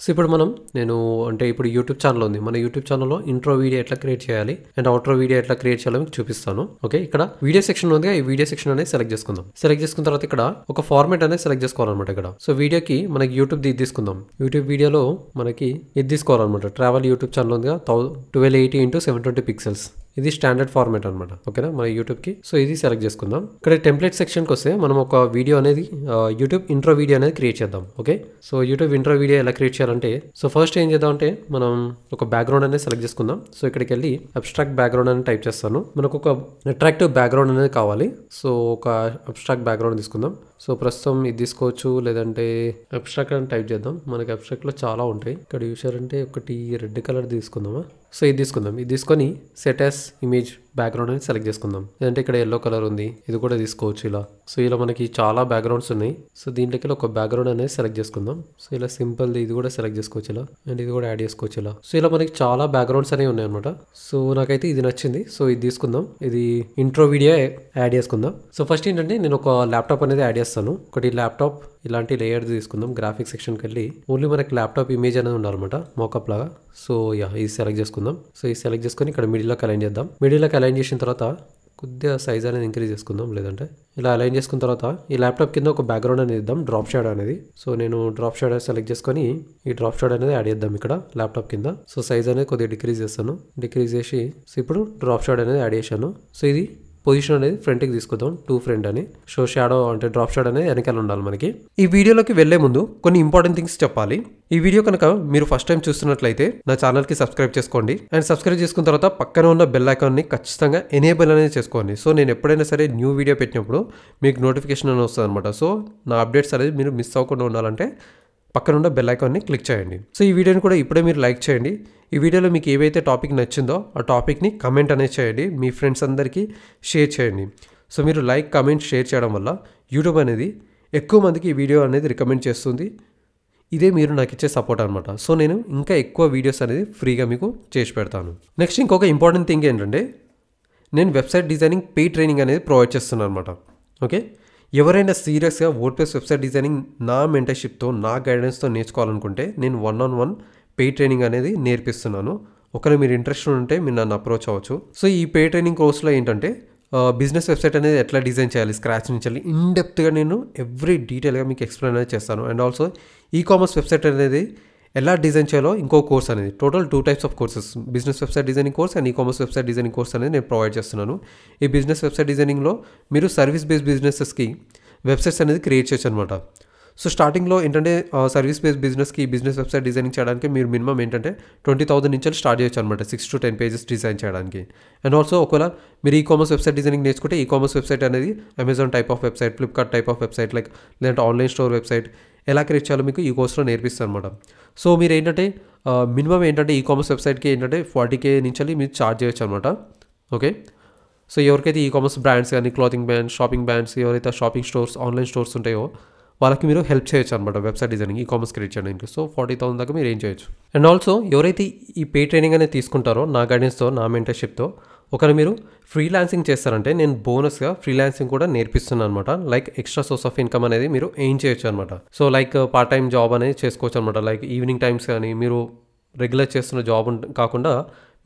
So ఇప్పుడు నేను ఇప్పుడు యూట్యూబ్ ఛానల్ ఉంది. మన యూట్యూబ్ ఛానల్లో ఇంట్రో వీడియో ఎట్లా క్రియేట్ చేయాలి అండ్ అవుట్రో వీడియో ఎట్లా క్రియేట్ చేయాలో మీకు చూపిస్తాను. ఓకే, ఇక్కడ వీడియో సెక్షన్ ఉంది. ఈ వీడియో సెక్షన్ అనేది సెలెక్ట్ చేసుకుందాం. సెలెక్ట్ చేసుకున్న తర్వాత ఇక్కడ ఒక ఫార్మాట్ అనేది సెలెక్ట్ చేసుకోవాలన్నమాట. ఇక్కడ సో వీడియోకి మనకి యూట్యూబ్ ఇది తీసుకుందాం. యూట్యూబ్ వీడియోలో మనకి ఇది తీసుకోవాలన్నమాట. ట్రావెల్ యూట్యూబ్ ఛానల్ ఉంది 1280 x 720 పిక్సెల్స్. ఇది స్టాండర్డ్ ఫార్మాట్ అనమాట. ఓకేనా, మన యూట్యూబ్కి. సో ఇది సెలెక్ట్ చేసుకుందాం. ఇక్కడ టెంప్లెట్ సెక్షన్కి వస్తే మనం ఒక వీడియో అనేది యూట్యూబ్ ఇంట్రో వీడియో అనేది క్రియేట్ చేద్దాం. Okay, so YouTube intro video ఎలా క్రియేట్ చేయాలంటే, సో ఫస్ట్ ఏం చేద్దాం అంటే మనం ఒక బ్యాక్గ్రౌండ్ అనేది సెలెక్ట్ చేసుకుందాం. సో ఇక్కడికి వెళ్ళి అబ్స్ట్రాక్ట్ బ్యాక్గ్రౌండ్ అని టైప్ చేస్తాను. మనకు ఒక అట్రాక్టివ్ బ్యాక్గ్రౌండ్ అనేది కావాలి. సో ఒక అబ్స్ట్రాక్ట్ బ్యాక్గ్రౌండ్ తీసుకుందాం. సో ప్రస్తుతం ఇది తీసుకోవచ్చు, లేదంటే అబ్స్ట్రాక్ట్ అని టైప్ చేద్దాం. మనకి అబ్స్ట్రాక్ట్లో చాలా ఉంటాయి. ఇక్కడ యూజర్ అంటే ఒకటి రెడ్ కలర్ తీసుకుందామా. సో ఇది తీసుకుందాం. ఇది తీసుకొని సెట్ యాస్ ఇమేజ్ బ్యాక్గ్రౌండ్ అనేది సెలెక్ట్ చేసుకుందాం. లేదంటే ఇక్కడ ఎల్లో కలర్ ఉంది, ఇది కూడా తీసుకోవచ్చు ఇలా. సో ఇలా మనకి చాలా బ్యాక్గ్రౌండ్స్ ఉన్నాయి. సో దీంట్లోకి ఒక బ్యాక్గ్రౌండ్ అనేది సెలెక్ట్ చేసుకుందాం. సో ఇలా సింపుల్ ఇది కూడా సెలెక్ట్ చేసుకోవచ్చు ఇలా, అండ్ ఇది కూడా యాడ్ చేసుకోవచ్చు ఇలా. సో ఇలా మనకి చాలా బ్యాక్గ్రౌండ్స్ అనేవి ఉన్నాయి అనమాట. సో నాకైతే ఇది నచ్చింది. సో ఇది తీసుకుందాం. ఇది ఇంట్రో వీడియో యాడ్ చేసుకుందాం. సో ఫస్ట్ ఏంటంటే నేను ఒక ల్యాప్టాప్ అనేది యాడ్ చేస్తాను. ఒకటి ల్యాప్టాప్ ఇలాంటి లేయర్ తీసుకుందాం. గ్రాఫిక్ సెక్షన్కి వెళ్ళి ఓన్లీ మనకి ల్యాప్టాప్ ఇమేజ్ అనేది ఉండాలన్నమాట, మోకప్ లాగా. సో ఇది సెలెక్ట్ చేసుకుందాం. సో ఇది సెలెక్ట్ చేసుకొని ఇక్కడ మిడిల్లోకి అలైన్ చేద్దాం. మిడిల్లోకి అలైన్ చేసిన తర్వాత కొద్దిగా సైజ్ అనేది ఇంక్రీజ్ చేసుకుందాం. లేదంటే ఇలా అలైన్ చేసుకున్న తర్వాత ఈ ల్యాప్టాప్ కింద ఒక బ్యాక్గ్రౌండ్ అనేది ఇద్దాం, డ్రాప్ షాడో అనేది. సో నేను డ్రాప్ షాడో సెలెక్ట్ చేసుకొని ఈ డ్రాప్ షాడో అనేది యాడ్ చేద్దాం ఇక్కడ ల్యాప్టాప్ కింద. సో సైజ్ అనేది కొద్దిగా డిక్రీజ్ చేస్తాను. డిక్రీజ్ చేసి సో ఇప్పుడు డ్రాప్ షాడో అనేది యాడ్ చేశాను. సో ఇది పొజిషన్ అనేది ఫ్రంట్కి తీసుకుందాం, టూ ఫ్రంట్ అని. సో షాడో అంటే డ్రాప్ షాడో అనేది వెనకాల ఉండాలి మనకి. ఈ వీడియోలోకి వెళ్లే ముందు కొన్ని ఇంపార్టెంట్ థింగ్స్ చెప్పాలి. ఈ వీడియో కనుక మీరు ఫస్ట్ టైం చూస్తున్నట్లయితే నా ఛానల్కి సబ్స్క్రైబ్ చేసుకోండి. అండ్ సబ్స్క్రైబ్ చేసుకున్న తర్వాత పక్కన ఉన్న బెల్ ఐకాన్ని ఖచ్చితంగా ఎనేబుల్ అనేది చేసుకోండి. సో నేను ఎప్పుడైనా సరే న్యూ వీడియో పెట్టినప్పుడు మీకు నోటిఫికేషన్ అనేది వస్తుంది అనమాట. సో నా అప్డేట్స్ అనేది మీరు మిస్ అవ్వకుండా ఉండాలంటే పక్కన ఉన్న బెల్ ఐకాన్ని క్లిక్ చేయండి. సో ఈ వీడియోని కూడా ఇప్పుడే మీరు లైక్ చేయండి. ఈ వీడియోలో మీకు ఏవైతే టాపిక్ నచ్చిందో ఆ టాపిక్ని కమెంట్ అనేది చేయండి. మీ ఫ్రెండ్స్ అందరికీ షేర్ చేయండి. సో మీరు లైక్, కమెంట్, షేర్ చేయడం వల్ల యూట్యూబ్ అనేది ఎక్కువ మందికి ఈ వీడియో అనేది రికమెండ్ చేస్తుంది. ఇదే మీరు నాకు ఇచ్చే సపోర్ట్ అనమాట. సో నేను ఇంకా ఎక్కువ వీడియోస్ అనేది ఫ్రీగా మీకు చేసి పెడతాను. నెక్స్ట్ ఇంకొక ఇంపార్టెంట్ థింగ్ ఏంటంటే, నేను వెబ్సైట్ డిజైనింగ్ పెయిడ్ ట్రైనింగ్ అనేది ప్రొవైడ్ చేస్తున్నాను అనమాట. ఓకే, ఎవరైనా సీరియస్గా వర్డ్ప్రెస్ వెబ్సైట్ డిజైనింగ్ నా మెంటర్షిప్తో, నా గైడెన్స్తో నేర్చుకోవాలనుకుంటే నేను 1-on-1 పెయిడ్ ట్రైనింగ్ అనేది నేర్పిస్తున్నాను. ఒకవేళ మీరు ఇంట్రెస్ట్ ఉంటే మీరు నన్ను అప్రోచ్ అవ్వచ్చు. సో ఈ పెయిడ్ ట్రైనింగ్ కోర్సులో ఏంటంటే బిజినెస్ వెబ్సైట్ అనేది ఎట్లా డిజైన్ చేయాలి స్క్రాచ్ నుంచి వెళ్ళి ఇన్డెప్త్గా నేను ఎవ్రీ డీటెయిల్గా మీకు ఎక్స్ప్లెయిన్ అనేది చేస్తాను. అండ్ ఆల్సో ఈ-కామర్స్ వెబ్సైట్ అనేది ఎలా డిజైన్ చేయాలో ఇంకో కోర్స్ అనేది, total 2 types of courses, business website designing course and e-commerce website designing course అనేది నేను ప్రొవైడ్ చేస్తున్నాను. ఈ బిజినెస్ వెబ్సైట్ డిజైనింగ్లో మీరు సర్వీస్ బేస్డ్ బిజినెసెస్కి వెబ్సైట్స్ అనేది క్రియేట్ చేయొచ్చు అనమాట. సో స్టార్టింగ్లో ఏంటంటే సర్వీస్ బేస్డ్ బిజినెస్కి బిజినెస్ వెబ్సైట్ డిజైనింగ్ చేయడానికి మీరు మినిమం ఏంటంటే 20,000 నుంచి స్టార్ట్ చేయొచ్చు అనమాట, 6 to 10 pages డిజైన్ చేయడానికి. అండ్ ఆల్సో ఒకవేళ మీరు ఈ-కామర్స్ వెబ్సైట్ డిజైనింగ్ నేర్చుకుంటే ఈ-కామర్స్ వెబ్సైట్ అనేది Amazon type of website, Flipkart type of website, లేదంటే ఆన్లైన్ స్టోర్ వెబ్సైట్ ఎలా క్రియేట్ చేయాలో మీకు ఈ కోర్స్లో నేర్పిస్తాను అనమాట. సో మీరు ఏంటంటే మినిమం ఏంటంటే ఈ-కామర్స్ వెబ్సైట్కి ఏంటంటే 40K నుంచి మీరు ఛార్జ్ చేయొచ్చు అనమాట. ఓకే, సో ఎవరికైతే ఈ-కామర్స్ బ్రాండ్స్ కానీ, క్లాతింగ్ బ్రాండ్స్, షాపింగ్ బ్రాండ్స్, ఎవరైతే షాపింగ్ స్టోర్స్, ఆన్లైన్ స్టోర్స్ ఉంటాయో వాళ్ళకి మీరు హెల్ప్ చేయొచ్చు అనమాట వెబ్సైట్ డిజైనింగ్, ఈ-కామర్స్ క్రియేట్ చేయడానికి. సో 40,000 దాకా మీరు ఏం చేయొచ్చు. అండ్ ఆల్సో ఎవరైతే ఈ పే ట్రైనింగ్ అనేది తీసుకుంటారో నా గైడెన్స్తో, నా మెంటర్షిప్తో, ఒకవేళ మీరు ఫ్రీలాన్సింగ్ చేస్తారంటే నేను బోనస్గా ఫ్రీలాన్సింగ్ కూడా నేర్పిస్తున్నాను అనమాట. Like extra source of income అనేది మీరు ఏం చేయొచ్చు అనమాట. So like part time job అనేది చేసుకోవచ్చు అనమాట. లైక్ ఈవినింగ్ టైమ్స్ కానీ, మీరు రెగ్యులర్ చేస్తున్న జాబ్ కాకుండా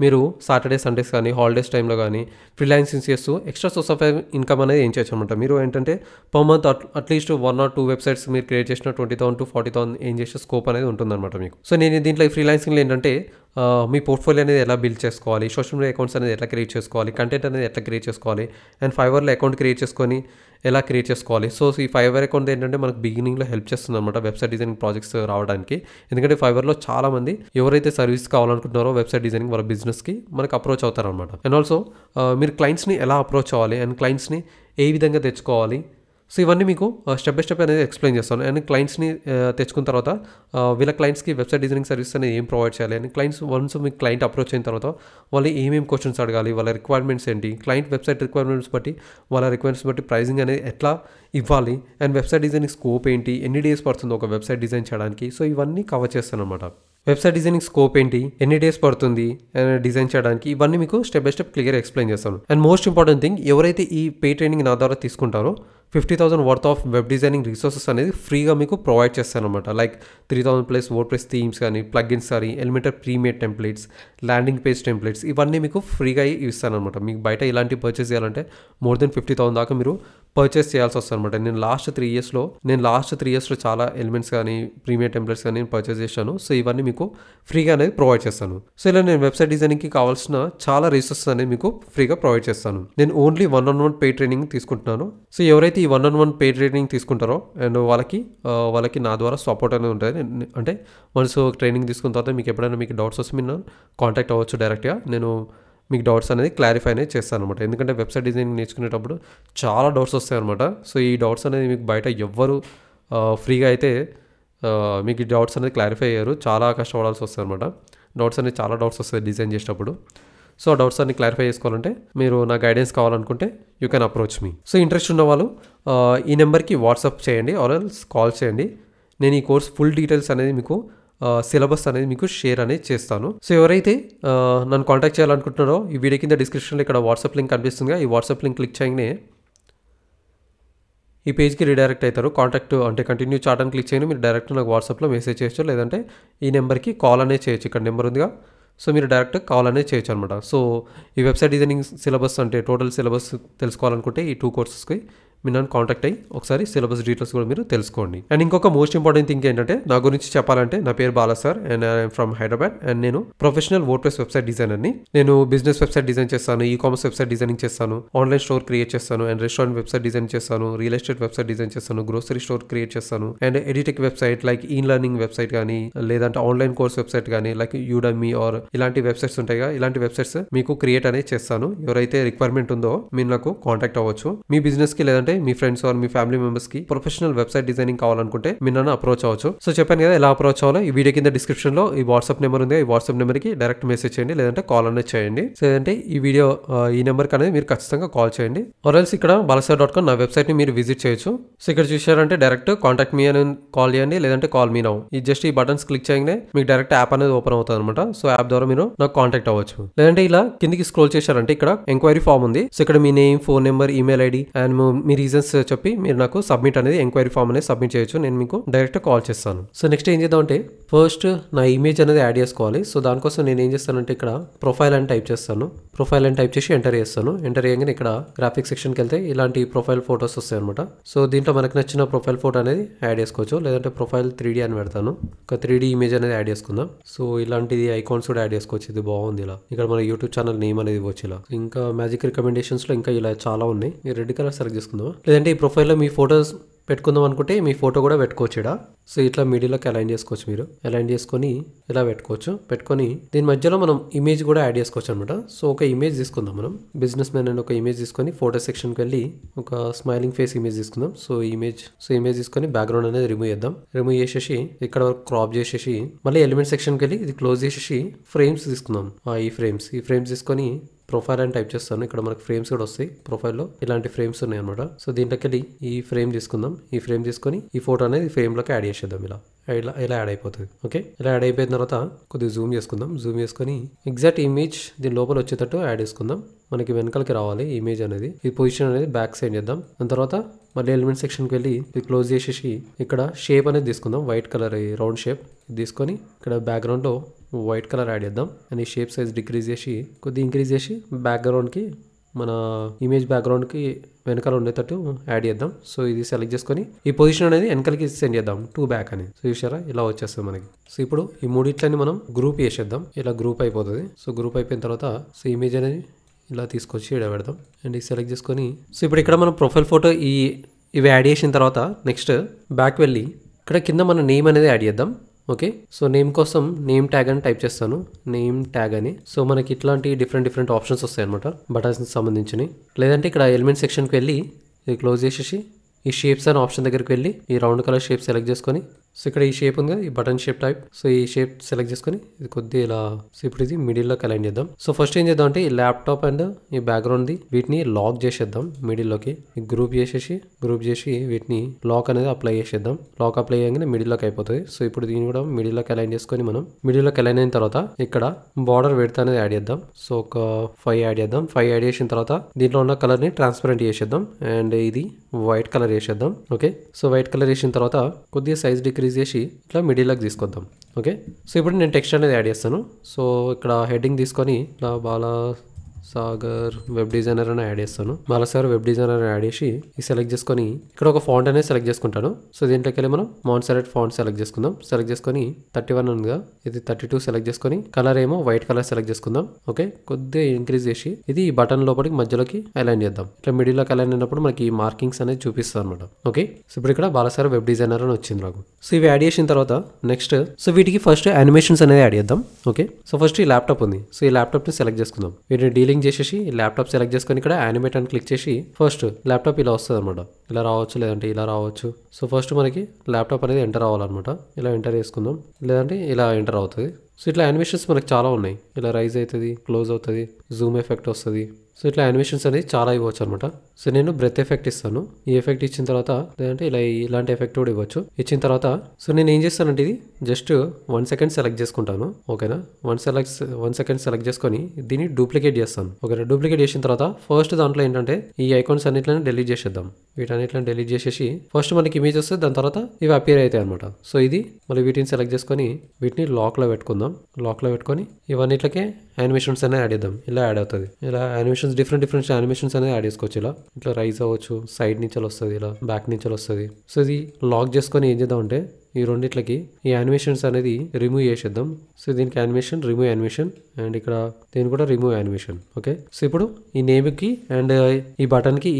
మీరు సాటర్డే, సండేస్ కానీ, హాలిడేస్ టైంలో కానీ ఫ్రీలాన్సింగ్ చేస్తూ ఎక్స్ట్రా సోర్స్ ఆఫ్ ఇన్కమ్ అనేది ఏం చేయొచ్చు అనమాట. మీరు ఏంటంటే per month at least 1 or 2 websites మీరు క్రియేట్ చేసిన 20,000 to 40,000 ఏం చేసే స్కోప్ అనేది ఉంటుందన్నమాట మీకు. సో నేను దీంట్లో ఫ్రీలాన్సింగ్లో ఏంటంటే మీ పోర్ట్ఫోలియో అనేది ఎలా బిల్డ్ చేసుకోవాలి, సోషల్ మీడియా అకౌంట్స్ అనేది ఎట్లా క్రియేట్ చేసుకోవాలి, కంటెంట్ అనేది ఎట్లా క్రియేట్ చేసుకోవాలి, అండ్ ఫైవర్లో అకౌంట్ క్రియేట్ చేసుకొని ఎలా క్రియేట్ చేసుకోవాలి. సో ఈ ఫైవర్ అకౌంట్ ఏంటంటే మనకు బిగినింగ్లో హెల్ప్ చేస్తుంది అనమాట వెబ్సైట్ డిజైనింగ్ ప్రాజెక్ట్స్ రావడానికి. ఎందుకంటే ఫైవర్లో చాలా మంది ఎవరైతే సర్వీస్ కావాలనుకుంటున్నారో వెబ్సైట్ డిజైనింగ్ వాళ్ళ బిజినెస్కి మనకు అప్రోచ్ అవుతారనమాట. అండ్ ఆల్సో మీరు క్లయింట్స్ని ఎలా అప్రోచ్ అవ్వాలి అండ్ క్లయింట్స్ని ఏ విధంగా తెచ్చుకోవాలి, సో ఇవన్నీ మీకు స్టెప్ బై స్టెప్ అనేది ఎక్స్ప్లెయిన్ చేస్తాను. అండ్ క్లయింట్స్ని తెచ్చుకున్న తర్వాత వీళ్ళ క్లయింట్స్కి వెబ్సైట్ డిజైనింగ్ సర్వీస్ అనేది ఏం ప్రొవైడ్ చేయాలి, అండ్ క్లయింట్స్ వన్స్ మీకు క్లయింట్ అప్రోచ్ అయిన తర్వాత వాళ్ళు ఏమేమి క్వశ్చన్స్ అడగాలి, వాళ్ళ రిక్వైర్మెంట్స్ ఏంటి, క్లయింట్ వెబ్సైట్ రిక్వైర్మెంట్స్ బట్టి వాళ్ళ రిక్వైర్మెంట్స్ బట్టి ప్రైజింగ్ అనేది ఎట్లా ఇవ్వాలి, అండ్ వెబ్సైట్ డిజైనింగ్ స్కోప్ ఏంటి, ఎన్ని డేస్ పడుతుంది ఒక వెబ్సైట్ డిజైన్ చేయడానికి, సో ఇవన్నీ కవర్ చేస్తాను అనమాట. వెబ్సైట్ డిజైనింగ్ స్కోప్ ఏంటి, ఎన్ని డేస్ పడుతుంది డిజైన్ చేయడానికి, ఇవన్నీ మీకు step by step clear explain చేస్తాను. అండ్ మోస్ట్ ఇంపార్టెంట్ థింగ్, ఎవరైతే ఈ పే ట్రైనింగ్ నా ద్వారా తీసుకుంటారో 50,000 worth of web designing resources అనేది ఫ్రీగా మీకు ప్రొవైడ్ చేస్తాను అనమాట. లైక్ 3,000+ వర్డ్ప్రెస్ థీమ్స్ కానీ, ప్లగ్ఇన్స్ కానీ, Elementor premade templates, landing page templates, ఇవన్నీ మీకు ఫ్రీగా ఇస్తాను అనమాట. మీకు బయట ఇలాంటి పర్చేస్ చేయాలంటే మోర్ దెన్ 50,000 దాకా మీరు పర్చేస్ చేయాల్సి వస్తుంది అనమాట. నేను లాస్ట్ 3 ఇయర్స్లో చాలా ఎలిమెంట్స్ కానీ, ప్రీమియర్ టెంప్లెట్స్ కానీ నేను పర్చేస్ చేశాను. సో ఇవన్నీ మీకు ఫ్రీగా అనేది ప్రొవైడ్ చేస్తాను. సో ఇలా నేను వెబ్సైట్ డిజైనింగ్కి కావాల్సిన చాలా రిసోర్సెస్ అనేది మీకు ఫ్రీగా ప్రొవైడ్ చేస్తాను. నేను ఓన్లీ 1-on-1 పే ట్రైనింగ్ తీసుకుంటున్నాను. సో ఎవరైతే ఈ 1-on-1 పే ట్రైనింగ్ తీసుకుంటారో అండ్ వాళ్ళకి నా ద్వారా సపోర్ట్ అనేది ఉంటుంది. అంటే వన్స్ ట్రైనింగ్ తీసుకున్న తర్వాత మీకు ఎప్పుడైనా మీకు డౌట్స్ వస్తే మీరు కాంటాక్ట్ అవ్వచ్చు డైరెక్ట్గా. నేను మీకు డౌట్స్ అనేది క్లారిఫై అనేది చేస్తాను అనమాట. ఎందుకంటే వెబ్సైట్ డిజైనింగ్ నేర్చుకునేటప్పుడు చాలా డౌట్స్ వస్తాయి అనమాట. సో ఈ డౌట్స్ అనేది మీకు బయట ఎవ్వరు ఫ్రీగా అయితే మీకు ఈ డౌట్స్ అనేది క్లారిఫై అయ్యారు, చాలా కష్టపడాల్సి వస్తుంది అనమాట. చాలా డౌట్స్ వస్తాయి డిజైన్ చేసేటప్పుడు. సో ఆ డౌట్స్ అన్ని క్లారిఫై చేసుకోవాలంటే మీరు నా గైడెన్స్ కావాలనుకుంటే you can approach me. So interest ఉన్న వాళ్ళు ఈ నెంబర్కి వాట్సాప్ చేయండి ఆర్ ఎల్స్ కాల్ చేయండి. నేను ఈ కోర్స్ ఫుల్ డీటెయిల్స్ అనేది మీకు సిలబస్ అనేది మీకు షేర్ అనేది చేస్తాను. సో ఎవరైతే నన్ను కాంటాక్ట్ చేయాలనుకుంటున్నారో ఈ వీడియో కింద డిస్క్రిప్షన్లో ఇక్కడ వాట్సాప్ లింక్ కనిపిస్తుందిగా, ఈ వాట్సాప్ లింక్ క్లిక్ చేయగానే ఈ పేజ్కి రీడైరెక్ట్ అవుతారు. కాంటాక్ట్ అంటే కంటిన్యూ చాట్ అని క్లిక్ చేయండి. మీరు డైరెక్ట్ నాకు వాట్సాప్లో మెసేజ్ చేయొచ్చు, లేదంటే ఈ నెంబర్కి కాల్ అనేది చేయొచ్చు. ఇక్కడ నెంబర్ ఉందిగా, సో మీరు డైరెక్ట్ కాల్ అనేది చేయొచ్చు అనమాట. సో ఈ వెబ్సైట్ డిజైనింగ్ సిలబస్ అంటే టోటల్ సిలబస్ తెలుసుకోవాలనుకుంటే ఈ 2 కోర్సెస్కి మీరు నన్ను కాంటాక్ట్ అయ్యి ఒకసారి సిలబస్ డీటెయిల్స్ కూడా మీరు తెలుసుకోండి. అండ్ ఇంకొక మోస్ట్ ఇంపార్టెంట్ థింగ్ ఏంటంటే, నా గురించి చెప్పాలంటే నా పేరు Bala sir and I'm from Hyderabad and నేను ప్రొఫెషనల్ వర్డ్ప్రెస్ వెబ్సైట్ డిజైనర్ని. నేను బిజినెస్ వెబ్సైట్ డిజైన్ చేస్తాను, ఈ-కామర్స్ వెబ్సైట్ డిజైనింగ్ చేస్తాను, ఆన్లైన్ స్టోర్ క్రియేట్ చేస్తాను అండ్ రెస్టారెంట్ వెబ్సైట్ డిజైన్ చేస్తాను, రియల్ ఎస్టేట్ వెబ్సైట్ డిజైన్ చేస్తాను, గ్రోసరీ స్టోర్ క్రియేట్ చేస్తాను అండ్ ఎడిటెక్ వెబ్సైట్ లైక్ ఈ learning website కానీ, లేదంటే ఆన్లైన్ కోర్స్ వెబ్సైట్ కానీ లైక్ యూడమీ ఆర్ ఇలాంటి వెబ్సైట్స్ ఉంటాయిగా, ఇలాంటి వెబ్సైట్స్ మీకు క్రియేట్ అనేది చేస్తాను. ఎవరైతే రిక్వైర్మెంట్ ఉందో మీరు నాకు కాంటాక్ట్ అవ్వచ్చు. మీ బిజినెస్ కి లేదంటే మీ ఫ్రెండ్స్ ఆర్ మీ ఫ్యామిలీ మెంబర్స్ కి ప్రొఫెషనల్ వెబ్సైట్ డిజైనింగ్ కావాలనుకుంటే మీరు నన్ను అప్రోచ్ అవ్వచ్చు. సో చెప్పాను కదా ఎలా అప్రోచ్ అవ్వాలో. ఈ వీడియో కింద డిస్క్రిప్షన్ లో ఈ వాట్సాప్ నెంబర్ ఉంది, ఈ వాట్సాప్ నెంబర్ కి డైరెక్ట్ మెసేజ్ చేయండి, లేదంటే కాల్ అనేది చేయండి. సో అంటే ఈ వీడియో ఈ నెంబర్ అనేది మీరు ఖచ్చితంగా కాల్ చేయండి. ఆర్ఎల్స్ ఇక్కడ balasar.com నా వెబ్సైట్ ని మీరు విజిట్ చేయొచ్చు. సో ఇక్కడ చూసారంటే డైరెక్ట్ కాంటాక్ట్ మీ అని కాల్ చేయండి, లేదంటే కాల్ మీ నౌ. ఈ జస్ట్ ఈ బటన్స్ క్లిక్ చేయగానే మీకు డైరెక్ట్ యాప్ అనేది ఓపెన్ అవుతుంది అనమాట. సో యాప్ ద్వారా మీరు నాకు కాంటాక్ట్ అవ్వచ్చు. లేదంటే ఇలా కిందికి స్క్రోల్ చేశారంటే ఇక్కడ ఎంక్వైరీ ఫామ్ ఉంది. సో ఇక్కడ మీ name, phone number, email ID and మీ రీజన్స్ చెప్పి మీరు నాకు సబ్మిట్ అనేది ఎంక్వైరీ ఫామ్ అనేది సబ్మిట్ చేయొచ్చు. నేను మీకు డైరెక్ట్ కాల్ చేస్తాను. సో నెక్స్ట్ ఏం చేద్దాం అంటే ఫస్ట్ నా ఇమేజ్ అనేది యాడ్ చేసుకోవాలి. సో దానికోసం నేను ఏం చేస్తానంటే ఇక్కడ ప్రొఫైల్ అని టైప్ చేస్తాను. ప్రొఫైల్ అని టైప్ చేసి ఎంటర్ చేస్తాను. ఎంటర్ చేయగానే ఇక్కడ గ్రాఫిక్ సెక్షన్కి వెళ్తే ఇలాంటి ప్రొఫైల్ ఫోటోస్ వస్తాయి అనమాట. సో దీంట్లో మనకు నచ్చిన ప్రొఫైల్ ఫోటో అనేది యాడ్ చేసుకోవచ్చు, లేదంటే ప్రొఫైల్ 3D అని పెడతాను. ఒక 3D ఇమేజ్ అనేది యాడ్ చేసుకుందాం. సో ఇలాంటిది ఐకాన్స్ కూడా యాడ్ చేసుకోవచ్చు. ఇది బాగుంది. ఇలా ఇక్కడ మన యూట్యూబ్ ఛానల్ నేమ్ అనేది ఇవ్వచ్చు. ఇలా ఇంకా మ్యాజిక్ రికమెండేషన్స్ లో ఇంకా ఇలా చాలా ఉన్నాయి. ఈ రెడ్ కలర్ సెలెక్ట్ చేసుకుందాం. లేదంటే ఈ ప్రొఫైల్లో మీ ఫోటోస్ పెట్టుకుందాం అనుకుంటే మీ ఫోటో కూడా పెట్టుకోవచ్చు ఇక్కడ. సో ఇట్లా మీడియాలోకి అలైన్ చేసుకోవచ్చు. మీరు అలైన్ చేసుకొని ఇలా పెట్టుకోవచ్చు. పెట్టుకొని దీని మధ్యలో మనం ఇమేజ్ కూడా యాడ్ చేసుకోవచ్చు అనమాట. సో ఒక ఇమేజ్ తీసుకుందాం మనం. బిజినెస్ మ్యాన్ అని ఒక ఇమేజ్ తీసుకొని ఫోటో సెక్షన్కి వెళ్ళి ఒక స్మైలింగ్ ఫేస్ ఇమేజ్ తీసుకుందాం. సో ఇమేజ్ తీసుకొని బ్యాక్గ్రౌండ్ అనేది రిమూవ్ చేద్దాం. రిమూవ్ చేసేసి ఇక్కడ వరకు క్రాప్ చేసేసి మళ్ళీ ఎలిమెంట్ సెక్షన్కి వెళ్ళి ఇది క్లోజ్ చేసేసి ఫ్రేమ్స్ తీసుకుందాం. ఈ ఫ్రేమ్స్ తీసుకొని ప్రొఫైల్ అని టైప్ చేస్తాను. ఇక్కడ మనకు ఫ్రేమ్స్ కూడా వస్తాయి. ప్రొఫైల్లో ఇలాంటి ఫ్రేమ్స్ ఉన్నాయి అనమాట. సో దీంట్లోకి వెళ్ళి ఈ ఫ్రేమ్ తీసుకుందాం. ఈ ఫ్రేమ్ తీసుకొని ఈ ఫోటో అనేది ఫ్రేమ్లోకి యాడ్ చేసేద్దాం. ఇలా యాడ్ అయిపోతుంది. ఓకే, ఇలా యాడ్ అయిపోయిన తర్వాత కొద్దిగా జూమ్ చేసుకుందాం. జూమ్ చేసుకొని ఎగ్జాక్ట్ ఇమేజ్ దీని లోపల వచ్చేటట్టు యాడ్ చేసుకుందాం. మనకి వెనకాలకి రావాలి ఇమేజ్ అనేది. ఈ పొజిషన్ అనేది బ్యాక్ సైడ్ చేద్దాం. దాని తర్వాత మళ్ళీ ఎలిమెంట్ సెక్షన్కి వెళ్ళి ఇది క్లోజ్ చేసేసి ఇక్కడ షేప్ అనేది తీసుకుందాం. వైట్ కలర్ రౌండ్ షేప్ తీసుకొని ఇక్కడ బ్యాక్గ్రౌండ్లో వైట్ కలర్ యాడ్ చేద్దాం. అండ్ ఈ షేప్ సైజ్ డిక్రీజ్ చేసి కొద్దిగా ఇంక్రీజ్ చేసి బ్యాక్గ్రౌండ్కి మన ఇమేజ్ బ్యాక్గ్రౌండ్కి వెనకాల ఉండేటట్టు యాడ్ చేద్దాం. సో ఇది సెలెక్ట్ చేసుకొని ఈ పొజిషన్ అనేది వెనకాలకి సెండ్ చేద్దాం 2 బ్యాక్ అని. సో చూసారా ఇలా వచ్చేస్తుంది మనకి. సో ఇప్పుడు ఈ మూడిట్లని మనం గ్రూప్ చేసేద్దాం. ఇలా గ్రూప్ అయిపోతుంది. సో గ్రూప్ అయిపోయిన తర్వాత సో ఇమేజ్ అనేది ఇలా తీసుకొచ్చి ఇక్కడ పెడదాం. అండ్ ఇది సెలెక్ట్ చేసుకొని సో ఇప్పుడు ఇక్కడ మనం ప్రొఫైల్ ఫోటో ఇవి యాడ్ చేసిన తర్వాత నెక్స్ట్ బ్యాక్ వెళ్ళి ఇక్కడ కింద మన నేమ్ అనేది యాడ్ చేద్దాం. ఓకే, సో నేమ్ కోసం నేమ్ ట్యాగ్ అని టైప్ చేస్తాను. నేమ్ ట్యాగ్ అని. సో మనకి ఇట్లాంటి డిఫరెంట్ ఆప్షన్స్ వస్తాయి అనమాట బటన్స్ సంబంధించినవి. లేదంటే ఇక్కడ ఎలిమెంట్ సెక్షన్కి వెళ్ళి ఇది క్లోజ్ చేసేసి ఈ షేప్స్ అనే ఆప్షన్ దగ్గరికి వెళ్ళి ఈ రౌండ్ కలర్ షేప్ సెలెక్ట్ చేసుకొని సో ఇక్కడ ఈ షేప్ ఉంది, ఈ బటన్ షేప్ టైప్. సో ఈ షేప్ సెలెక్ట్ చేసుకొని ఇది కొద్దిగా ఇలా, సో ఇప్పుడు ఇది మిడిల్ లోకి అలైన్ చేద్దాం. సో ఫస్ట్ ఏం చేద్దాం అంటే ఈ ల్యాప్టాప్ అండ్ ఈ బ్యాక్గ్రౌండ్ వీటిని లాక్ చేసేద్దాం మిడిల్ లోకి. గ్రూప్ చేసి వీటిని లాక్ అనేది అప్లై చేసేద్దాం. లాక్ అప్లై చేయగానే మిడిల్ లోకి అయిపోతుంది. సో ఇప్పుడు దీన్ని కూడా మిడిల్ లోకి అలైన్ చేసుకొని మనం మిడిల్ లోకి అలైన్ అయిన తర్వాత ఇక్కడ బార్డర్ విడ్త్ అనేది యాడ్ చేద్దాం. సో ఒక 5 యాడ్ చేద్దాం. 5 యాడ్ చేసిన తర్వాత దీంట్లో ఉన్న కలర్ ని ట్రాన్స్పరెంట్ చేసేద్దాం అండ్ ఇది వైట్ కలర్ చేసేద్దాం. ఓకే, సో వైట్ కలర్ చేసిన తర్వాత కొద్దిగా సైజ్ డిక్రీజ్ చేసి ఇట్లా మిడిల్ లోకి తీసుకొద్దాం. ఓకే, సో ఇప్పుడు నేను టెక్స్ట్ అనేది యాడ్ చేస్తాను. సో ఇక్కడ హెడ్డింగ్ తీసుకొని ఇట్లా బాలాసాగర్ వెబ్ డిజైనర్ అని యాడ్ చేస్తాను. బాలాసాగర్ వెబ్ డిజైనర్ యాడ్ చేసి ఈ సెలెక్ట్ చేసుకొని ఇక్కడ ఒక ఫాంట్ అనేది సెలెక్ట్ చేసుకుంటాను. సో దీంట్లోకి వెళ్ళి మనం మాన్సెరెట్ ఫాంట్ సెలెక్ట్ చేసుకుందాం. సెలెక్ట్ చేసుకొని 31 ఉందిగా, ఇది 32 సెలెక్ట్ చేసుకొని కలర్ ఏమో వైట్ కలర్ సెలెక్ట్ చేసుకుందాం. ఓకే, కొద్దిగా ఇంక్రీజ్ చేసి ఇది ఈ బటన్ లోపలికి మధ్యలోకి అలైన్ చేద్దాం. ఇట్లా మిడిల్ లోకి అలైన్ అయినప్పుడు మనకి ఈ మార్కింగ్స్ అనేది చూపిస్తాం అనమాట. ఓకే, సో ఇప్పుడు ఇక్కడ బాలాసాగర్ వెబ్ డిజైనర్ అని వచ్చింది నాకు. సో ఇవి యాడ్ చేసిన తర్వాత నెక్స్ట్ సో వీటికి ఫస్ట్ యానిమేషన్స్ అనేది యాడ్ చేద్దాం. ఓకే, సో ఫస్ట్ ఈ ల్యాప్టాప్ ఉంది. సో ఈ ల్యాప్టాప్ ని సెలెక్ట్ చేసుకుందాం. వీటిని డీలింగ్ చేసేసి ఈ ల్యాప్టాప్ సెలెక్ట్ చేసుకొని ఇక్కడ యానిమేట్ అని క్లిక్ చేసి ఫస్ట్ ల్యాప్టాప్ ఇలా వస్తుంది అనమాట. ఇలా రావచ్చు, లేదంటే ఇలా రావచ్చు. సో ఫస్ట్ మనకి ల్యాప్టాప్ అనేది ఎంటర్ అవ్వాలన్నమాట. ఇలా ఎంటర్ చేసుకుందాం, లేదంటే ఇలా ఎంటర్ అవుతుంది. సో ఇట్లా యానిమేషన్స్ మనకి చాలా ఉన్నాయి. ఇలా రైజ్ అవుతుంది, క్లోజ్ అవుతుంది, జూమ్ ఎఫెక్ట్ వస్తుంది. సో ఇట్లా యానిమేషన్స్ అనేది చాలా ఇవ్వచ్చు అనమాట. సో నేను బ్రెత్ ఎఫెక్ట్ ఇస్తాను. ఈ ఎఫెక్ట్ ఇచ్చిన తర్వాత లేదంటే ఇలాంటి ఎఫెక్ట్ కూడా ఇవ్వచ్చు. ఇచ్చిన తర్వాత సో నేను ఏం చేస్తానంటే ఇది జస్ట్ 1 సెకండ్ సెలెక్ట్ చేసుకుంటాను. ఓకేనా, 1 సెకండ్ సెలెక్ట్ చేసుకొని దీన్ని డూప్లికేట్ చేస్తాను. ఓకేనా, డూప్లికేట్ చేసిన తర్వాత ఫస్ట్ దాంట్లో ఏంటంటే ఈ ఐకాన్స్ అన్నిట్లని డెలీట్ చేసేద్దాం. వీటన్నిట్లని డెలీట్ చేసేసి ఫస్ట్ మనకి ఇమేజ్ వస్తే దాని తర్వాత ఇవి అపియర్ అవుతాయి అనమాట. సో ఇది మళ్ళీ వీటిని సెలెక్ట్ చేసుకొని వీటిని లాక్లో పెట్టుకుందాం. లాక్లో పెట్టుకొని ఇవన్నిట్లకే యానిమేషన్స్ అనేది యాడ్ చేద్దాం. ఇలా యాడ్ అవుతుంది. ఇలా యానిమేషన్స్ డిఫరెంట్ యానిమేషన్స్ అనేది యాడ్ చేసుకోవచ్చు. ఇట్లా రైజ్ అవ్వచ్చు, సైడ్ నుంచి వస్తుంది, ఇలా బ్యాక్ నుంచి వస్తుంది. సో ఇది లాక్ చేసుకొని ఏం చేద్దాం అంటే ఈ రెండిట్లకి ఈ యానిమేషన్స్ అనేది రిమూవ్ చేసేద్దాం. సో దీనికి యానిమేషన్, రిమూవ్ యానిమేషన్, అండ్ ఇక్కడ దీని కూడా రిమూవ్ యానిమేషన్. ఓకే, సో ఇప్పుడు ఈ నేమ్ కి అండ్ ఈ బటన్ కి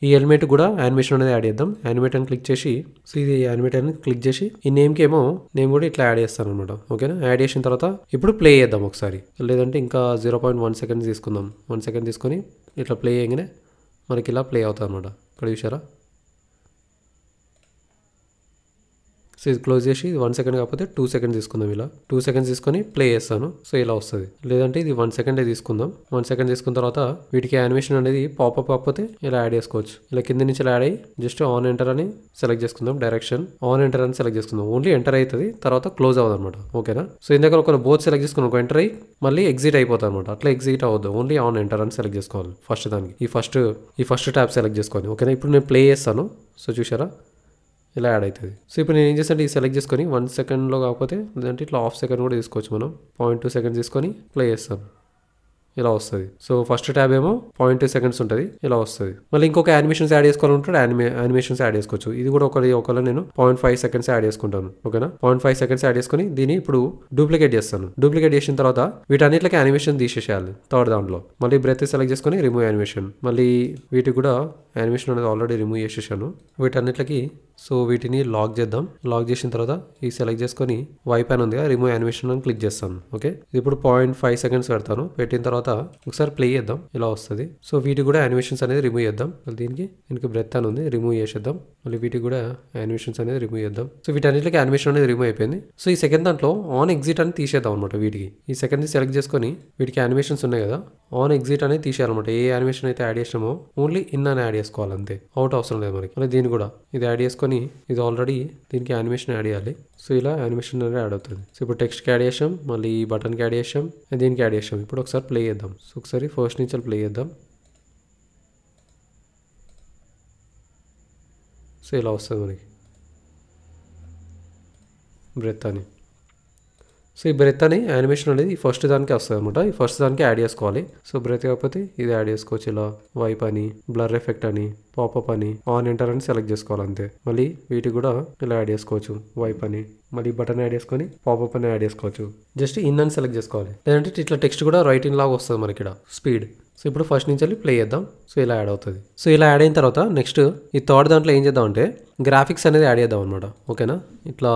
ఈ ఎలిమెంట్ కూడా యానిమేషన్ అనేది యాడ్ చేద్దాం. యానిమేట్ అని క్లిక్ చేసి సో ఇది యానిమేట్ అని క్లిక్ చేసి ఈ నేమ్ కి ఏమో నేమ్ కూడా ఇట్లా యాడ్ చేస్తాను అనమాట. ఓకేనా, యాడ్ చేసిన తర్వాత ఇప్పుడు ప్లే చేద్దాం ఒకసారి, లేదంటే ఇంకా 0.1 సెకండ్ తీసుకుందాం. 1 సెకండ్ తీసుకొని ఇట్లా ప్లే చేయగానే మనకి ఇలా ప్లే అవుతుంది అనమాట. ఇక్కడ చూసారా, సో ఇది క్లోజ్ చేసి 1 సెకండ్ కాకపోతే 2 సెకండ్స్ తీసుకుందాం. ఇలా 2 సెకండ్స్ తీసుకొని ప్లే చేస్తాను. సో ఇలా వస్తుంది. లేదంటే ఇది 1 సెకండే తీసుకుందాం. 1 సెకండ్ తీసుకున్న తర్వాత వీటికి యానిమేషన్ అనేది పాపప్ కాకపోతే ఇలా యాడ్ చేసుకోవచ్చు. ఇలా కింద నుంచి యాడ్ అయ్యి జస్ట్ ఆన్ ఎంటర్ అని సెలెక్ట్ చేసుకుందాం. డైరెక్షన్ ఆన్ ఎంటర్ అని సెలెక్ట్ చేసుకుందాం. ఓన్లీ ఎంటర్ అవుతుంది, తర్వాత క్లోజ్ అవ్వదు అనమాట. ఓకేనా, సో ఇందాక ఒక బోత్ సెలెక్ట్ చేసుకుని ఒక ఎంటర్ అయ్యి మళ్ళీ ఎగ్జిట్ అయిపోతుంది అనమాట. అట్లా ఎగ్జిట్ అవ్వద్దు, ఓన్లీ ఆన్ ఎంటర్ అని సెలెక్ట్ చేసుకోవాలి. ఫస్ట్ దానికి ఈ ఫస్ట్ ట్యాబ్ సెలెక్ట్ చేసుకోవాలి. ఓకేనా, ఇప్పుడు నేను ప్లే చేస్తాను. సో చూసారా, ఇలా యాడ్ అవుతుంది. సో ఇప్పుడు నేను ఏం చేస్తాను, ఈ సెలెక్ట్ చేసుకొని 1 సెకండ్లో కాకపోతే లేదంటే ఇట్లా ½ సెకండ్ కూడా తీసుకోవచ్చు. మనం 0.2 సెకండ్స్ తీసుకొని ప్లే చేస్తాం. ఇలా వస్తుంది. సో ఫస్ట్ ట్యాబ్ ఏమో 0.2 సెకండ్స్ ఉంటుంది, ఇలా వస్తుంది. మళ్ళీ ఇంకొక యానిమేషన్స్ యాడ్ చేసుకోవాలంటే యానిమేషన్స్ యాడ్ చేసుకోవచ్చు. ఇది కూడా ఒకవేళ నేను 0.5 సెకండ్స్ యాడ్ చేసుకుంటాను. ఓకేనా, 0.5 సెకండ్స్ యాడ్ చేసుకుని దీన్ని ఇప్పుడు డూప్లికేట్ చేస్తాను. డూప్లికేట్ చేసిన తర్వాత వీటన్నిటికి యానిమేషన్ తీసేసేయాలి. థర్డ్ దాంట్లో మళ్ళీ బ్రెత్ సెలెక్ట్ చేసుకొని రిమూవ్ యానిమేషన్, మళ్ళీ వీటికి కూడా యానిమేషన్ అనేది ఆల్రెడీ రిమూవ్ చేసేసాను వీటన్నిటికి. సో వీటిని లాక్ చేద్దాం. లాక్ చేసిన తర్వాత ఈ సెలెక్ట్ చేసుకొని వైప్ అని ఉంది, రిమూవ్ యానిమేషన్ అని క్లిక్ చేస్తాను. ఓకే, ఇప్పుడు 0.5 సెకండ్స్ పెడతాను. పెట్టిన తర్వాత ఒకసారి ప్లే చేద్దాం, ఇలా వస్తుంది. సో వీటికి కూడా యానిమేషన్స్ అనేది రిమూవ్ చేద్దాం. దీనికి బ్రెత్ అని ఉంది, రిమూవ్ చేసేద్దాం. మళ్ళీ వీటికి కూడా యానిమేషన్స్ అనేది రిమూవ్ చేద్దాం. సో వీటన్నిటికి యానిమేషన్ అనేది రిమూవ్ అయిపోయింది. సో ఈ సెకండ్ దాంట్లో ఆన్ ఎగ్జిట్ అని తీసేద్దాం అనమాట. వీటికి ఈ సెకండ్ సెలెక్ట్ చేసుకొని వీటికి యానిమేషన్స్ ఉన్నాయి కదా, ఆన్ ఎగ్జిట్ అనేది తీసేయాలన్నమాట. ఏ యానిమేషన్ అయితే యాడ్ చేసినామో ఓన్లీ ఇన్ అని యాడ్ చేసుకోవాలి, అంతే. అవుట్ అవసరం లేదు మనకి. మళ్ళీ దీన్ని కూడా ఇది యాడ్ చేసుకొని ఇది ఆల్రెడీ దీనికి యానిమేషన్ యాడ్ చేయాలి. సో ఇలా యానిమేషన్ అనేది యాడ్ అవుతుంది. సో ఇప్పుడు టెక్స్ట్కి యాడ్ చేసాం, మళ్ళీ ఈ బటన్కి యాడ్ చేసాం, దీనికి యాడ్ చేసాం. ఇప్పుడు ఒకసారి ప్లే చేద్దాం. సో ఒకసారి ఫస్ట్ నుంచి ప్లే చేద్దాం. సో ఇలా వస్తుంది మనకి బ్రెత్ అని. సో ఈ బ్రెత్ అని యానిమేషన్ అనేది ఈ ఫస్ట్ దానికి వస్తుంది అనమాట. ఈ ఫస్ట్ దానికి యాడ్ చేసుకోవాలి. సో బ్రెత్ కాకపోతే ఇది యాడ్ చేసుకోవచ్చు. ఇలా వైప్ అని, బ్లర్ ఎఫెక్ట్ అని, పాపప్ అని, ఆన్ ఎంటర్ అని సెలెక్ట్ చేసుకోవాలి, అంతే. మళ్ళీ వీటికి కూడా ఇలా యాడ్ చేసుకోవచ్చు, వైప్ అని, మళ్ళీ బటన్ యాడ్ చేసుకొని పాపప్ అని యాడ్ చేసుకోవచ్చు. జస్ట్ ఇన్ అని సెలెక్ట్ చేసుకోవాలి. లేదంటే ఇట్లా టెక్స్ట్ కూడా రైటింగ్ లాగా వస్తుంది మనకి ఇక్కడ స్పీడ్. సో ఇప్పుడు ఫస్ట్ నుంచి వెళ్ళి ప్లే చేద్దాం. సో ఇలా యాడ్ అవుతుంది. సో ఇలా యాడ్ అయిన తర్వాత నెక్స్ట్ ఈ థర్డ్ దాంట్లో ఏం చేద్దాం అంటే గ్రాఫిక్స్ అనేది యాడ్ చేద్దాం అనమాట. ఓకేనా, ఇట్లా